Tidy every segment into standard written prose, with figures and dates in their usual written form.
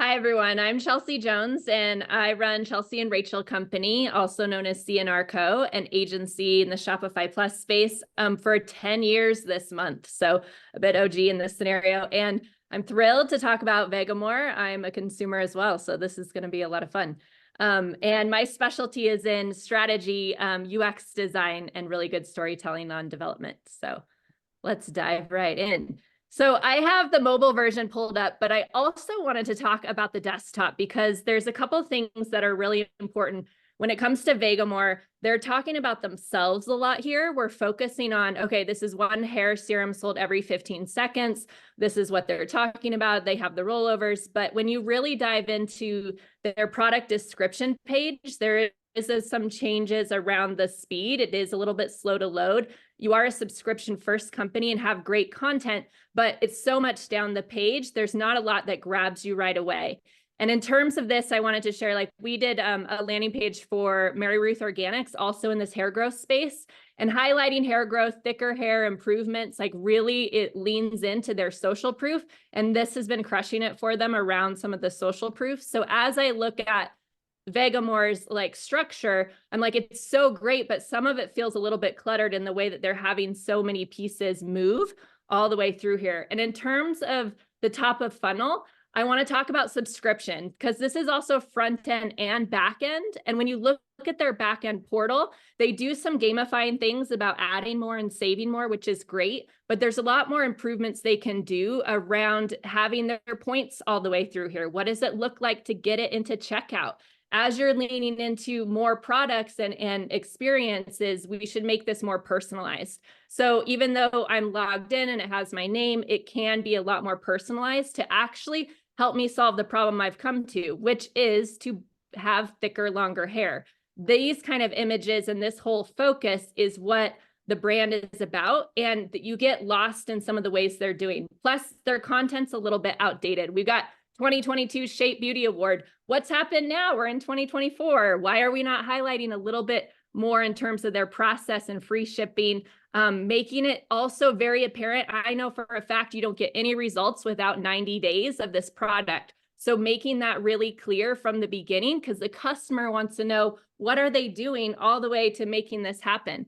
Hi, everyone. I'm Chelsea Jones, and I run Chelsea and Rachel Company, also known as C&R Co., an agency in the Shopify Plus space for 10 years this month. So a bit OG in this scenario. And I'm thrilled to talk about Vegamour. I'm a consumer as well, so this is going to be a lot of fun. And my specialty is in strategy, UX design, and really good storytelling on development. So let's dive right in. So I have the mobile version pulled up, but I also wanted to talk about the desktop because there's a couple of things that are really important. When it comes to Vegamour, they're talking about themselves a lot here. We're focusing on, okay, this is one hair serum sold every 15 seconds. This is what they're talking about. They have the rollovers. But when you really dive into their product description page, there is some changes around the speed. It is a little bit slow to load. You are a subscription first company and have great content, but it's so much down the page. There's not a lot that grabs you right away. And in terms of this, I wanted to share, like we did a landing page for Mary Ruth Organics, also in this hair growth space, and highlighting hair growth, thicker hair improvements, like really it leans into their social proof. And this has been crushing it for them around some of the social proof. So as I look at Vegamour's like structure, I'm like, it's so great, but some of it feels a little bit cluttered in the way that they're having so many pieces move all the way through here. And in terms of the top of funnel, I want to talk about subscription because this is also front end and back end. And when you look at their back end portal, they do some gamifying things about adding more and saving more, which is great. But there's a lot more improvements they can do around having their points all the way through here. What does it look like to get it into checkout? As you're leaning into more products and experiences, we should make this more personalized. So even though I'm logged in and it has my name, it can be a lot more personalized to actually help me solve the problem I've come to, which is to have thicker, longer hair. These kind of images and this whole focus is what the brand is about, and that you get lost in some of the ways they're doing. Plus, their content's a little bit outdated. We've got 2022 Shape Beauty Award. What's happened now? We're in 2024. Why are we not highlighting a little bit more in terms of their process and free shipping, making it also very apparent? I know for a fact you don't get any results without 90 days of this product. So making that really clear from the beginning, because the customer wants to know what are they doing all the way to making this happen.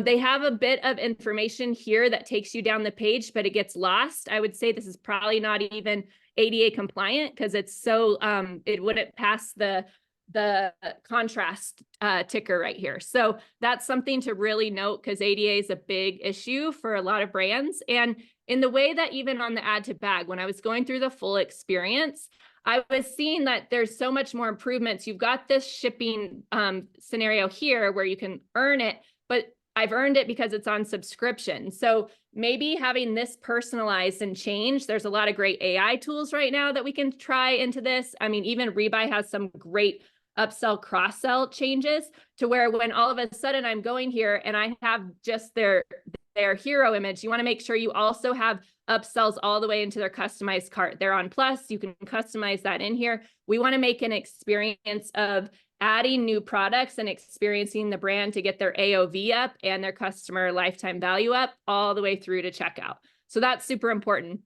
They have a bit of information here that takes you down the page, but it gets lost. I would say this is probably not even ADA compliant because it's so it wouldn't pass the contrast ticker right here. So that's something to really note because ADA is a big issue for a lot of brands. And in the way that even on the add to bag, when I was going through the full experience, I was seeing that there's so much more improvements. You've got this shipping scenario here where you can earn it, but I've earned it because it's on subscription. So maybe having this personalized and changed, there's a lot of great AI tools right now that we can try into this. I mean, even Rebuy has some great upsell, cross-sell changes to where when all of a sudden I'm going here and I have just their hero image, you want to make sure you also have upsells all the way into their customized cart. They're on Plus, you can customize that in here. We want to make an experience of adding new products and experiencing the brand to get their AOV up and their customer lifetime value up all the way through to checkout. So that's super important.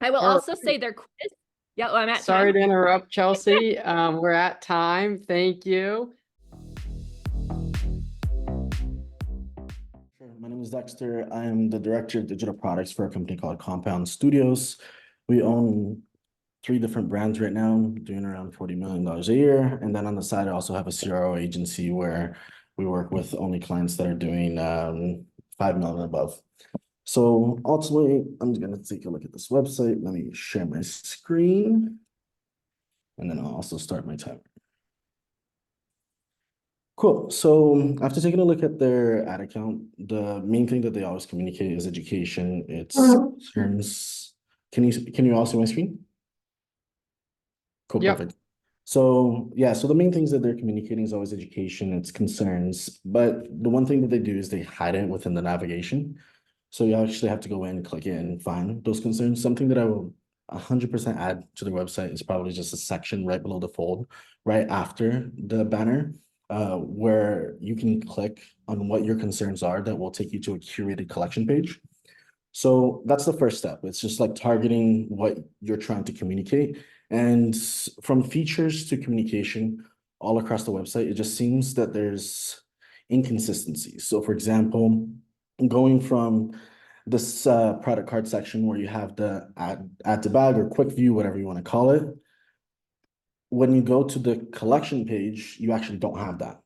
I will also say their quiz. Yeah, well, I'm at Sorry time. to interrupt, Chelsea. We're at time. Thank you. Sure. My name is Dexter. I am the director of digital products for a company called Compound Studios. We own 3 different brands right now, doing around $40 million a year. And then on the side, I also have a CRO agency where we work with only clients that are doing $5 million above. So ultimately, I'm going to take a look at this website. Let me share my screen. And then I'll also start my timer. Cool. So after taking a look at their ad account, the main thing that they always communicate is education. It's concerns. Can you all see my screen? Cool, Yep. perfect. So yeah, so the main things that they're communicating is always education, it's concerns. But the one thing that they do is they hide it within the navigation. So you actually have to go in, click it, and find those concerns. Something that I will 100% add to the website is probably just a section right below the fold, right after the banner, where you can click on what your concerns are that will take you to a curated collection page. So that's the first step. It's just like targeting what you're trying to communicate. And from features to communication all across the website, it just seems that there's inconsistencies. So for example, going from this product card section where you have the add to bag or quick view, whatever you want to call it, when you go to the collection page, you actually don't have that.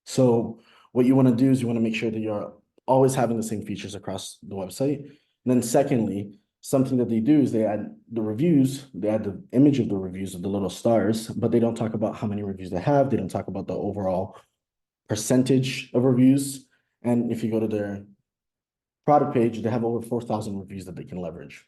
So what you want to do is you want to make sure that you're always having the same features across the website. And then secondly, something that they do is they add the reviews, they add the image of the reviews of the little stars, but they don't talk about how many reviews they have. They don't talk about the overall percentage of reviews. And if you go to their product page, they have over 4,000 reviews that they can leverage.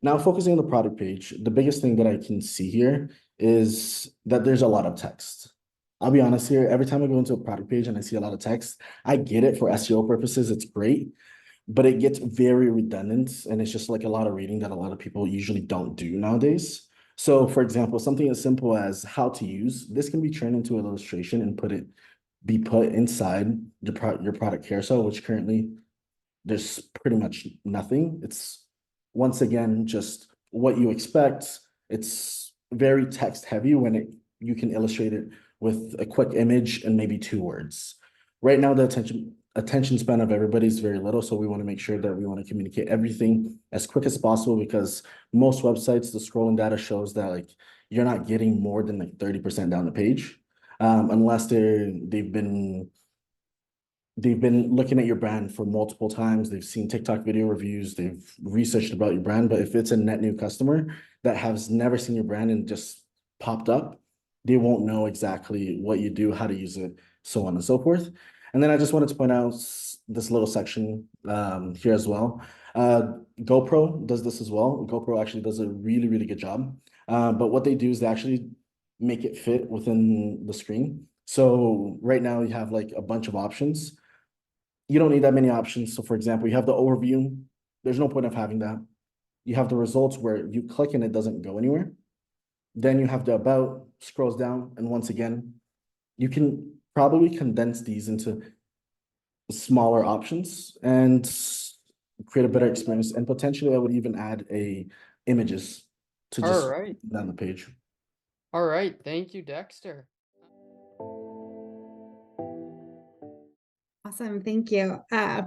Now, focusing on the product page, the biggest thing that I can see here is that there's a lot of text. I'll be honest here, every time I go into a product page and I see a lot of text, I get it for SEO purposes, it's great, but it gets very redundant and it's just like a lot of reading that a lot of people usually don't do nowadays. So for example, something as simple as how to use, this can be turned into an illustration and be put inside your product carousel, which currently there's pretty much nothing. It's once again just what you expect. It's very text heavy when you can illustrate it with a quick image and maybe 2 words. Right now, the attention span of everybody is very little, so we want to make sure that we want to communicate everything as quick as possible, because most websites, the scrolling data shows that like you're not getting more than like 30% down the page, unless they've been looking at your brand for multiple times. They've seen TikTok video reviews. They've researched about your brand. But if it's a net new customer that has never seen your brand and just popped up, they won't know exactly what you do, how to use it, so on and so forth. And then I just wanted to point out this little section here as well. GoPro does this as well. GoPro actually does a really, really good job. But what they do is they actually make it fit within the screen. So right now you have like a bunch of options. You don't need that many options. So for example, you have the overview. There's no point of having that. You have the results where you click and it doesn't go anywhere. Then you have the about, scrolls down, and once again, you can probably condense these into smaller options and create a better experience. And potentially I would even add images to just down the page. All right. Thank you, Dexter. Awesome. Thank you.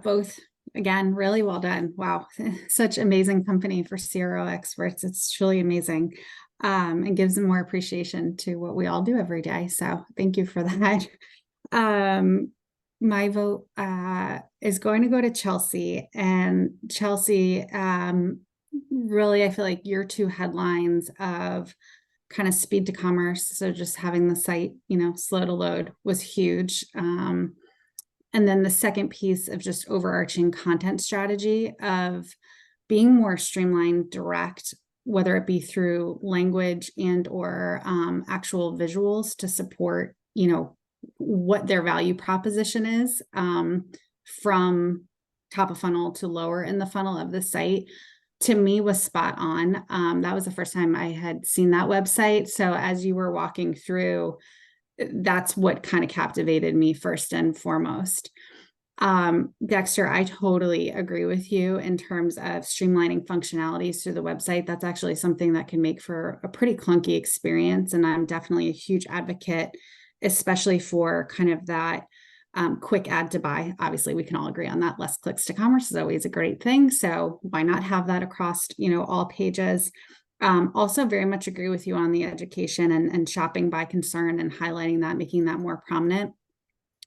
Both, again, really well done. Wow. Such amazing company for CRO experts. It's truly amazing. And gives them more appreciation to what we all do every day. So thank you for that. My vote is going to go to Chelsea. And Chelsea, really, I feel like your 2 headlines of kind of speed to commerce, so just having the site, slow to load, was huge. And then the second piece of just overarching content strategy of being more streamlined, direct, whether it be through language and or actual visuals to support, what their value proposition is, from top of funnel to lower in the funnel of the site, to me was spot on. That was the first time I had seen that website. So as you were walking through, that's what kind of captivated me first and foremost. Dexter, I totally agree with you in terms of streamlining functionalities through the website. That's actually something that can make for a pretty clunky experience. And I'm definitely a huge advocate, especially for kind of that quick add to buy. Obviously, we can all agree on that. Less clicks to commerce is always a great thing. So why not have that across, all pages? Also very much agree with you on the education and shopping by concern and highlighting that, making that more prominent.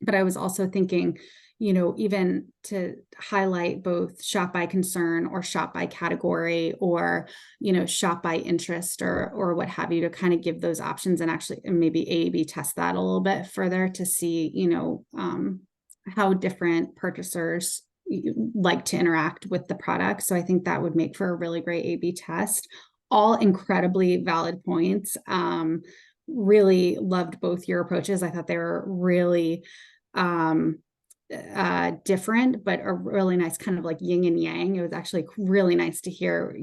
But I was also thinking, even to highlight both shop by concern or shop by category or, shop by interest or what have you, to kind of give those options and actually maybe A/B test that a little bit further to see, how different purchasers like to interact with the product. So I think that would make for a really great A/B test. All incredibly valid points. Really loved both your approaches. I thought they were really different, but a really nice kind of like yin and yang. It was actually really nice to hear,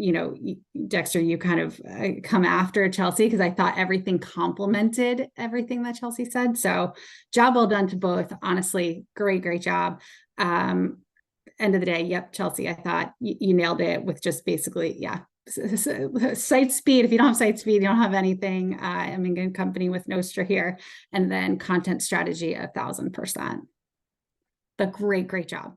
Dexter, you kind of come after Chelsea, because I thought everything complemented everything that Chelsea said. So job well done to both. Honestly, great job. End of the day, yep, Chelsea, I thought you nailed it with just basically, site speed. If you don't have site speed, you don't have anything. I'm in good company with Nostra here. And then content strategy, 1000%. But great job.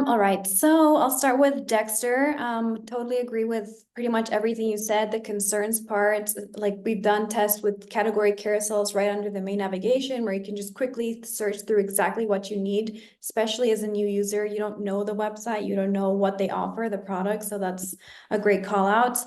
All right, so I'll start with Dexter. Totally agree with pretty much everything you said. The concerns part, like we've done tests with category carousels right under the main navigation where you can just quickly search through exactly what you need, especially as a new user. You don't know the website, you don't know what they offer, the product, so that's a great call out.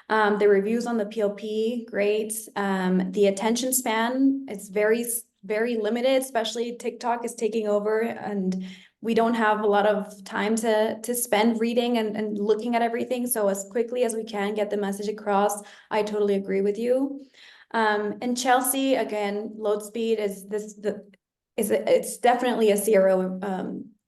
The reviews on the PLP, great. The attention span, it's very limited, especially TikTok is taking over and we don't have a lot of time to spend reading and looking at everything. So as quickly as we can get the message across, I totally agree with you. And Chelsea, again, load speed it's definitely a CRO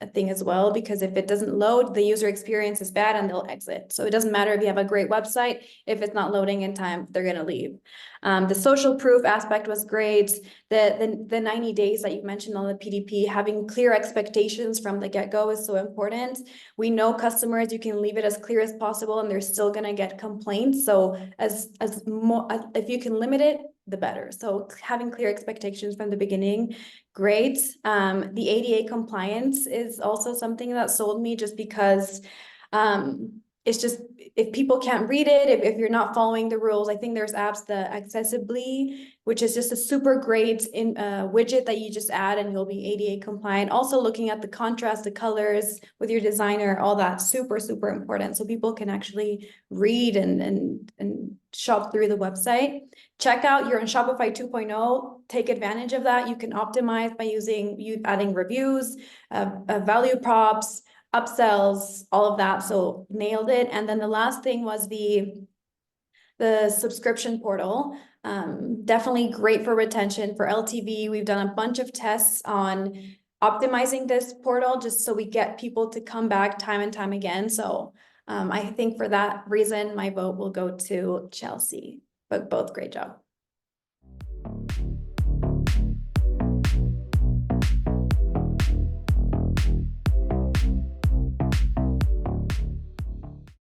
a thing as well, because if it doesn't load, the user experience is bad and they'll exit. So it doesn't matter if you have a great website, if it's not loading in time, they're gonna leave. The social proof aspect was great. The 90 days that you mentioned on the PDP, having clear expectations from the get-go is so important. We know customers, you can leave it as clear as possible and they're still gonna get complaints. So if you can limit it, the better. So having clear expectations from the beginning, great. The ADA compliance is also something that sold me, just because it's just, if people can't read it, if you're not following the rules, I think there's apps, the Accessibly, which is just a super great widget that you just add and you'll be ADA compliant. Also looking at the contrast, the colors with your designer, all that super important. So people can actually read and shop through the website. Checkout, you're on Shopify 2.0, take advantage of that. You can optimize by adding reviews, value props, upsells, all of that. So nailed it. And then the last thing was the subscription portal. Definitely great for retention, for LTV. We've done a bunch of tests on optimizing this portal just so we get people to come back time and time again. So I think for that reason, my vote will go to Chelsea, but both great job.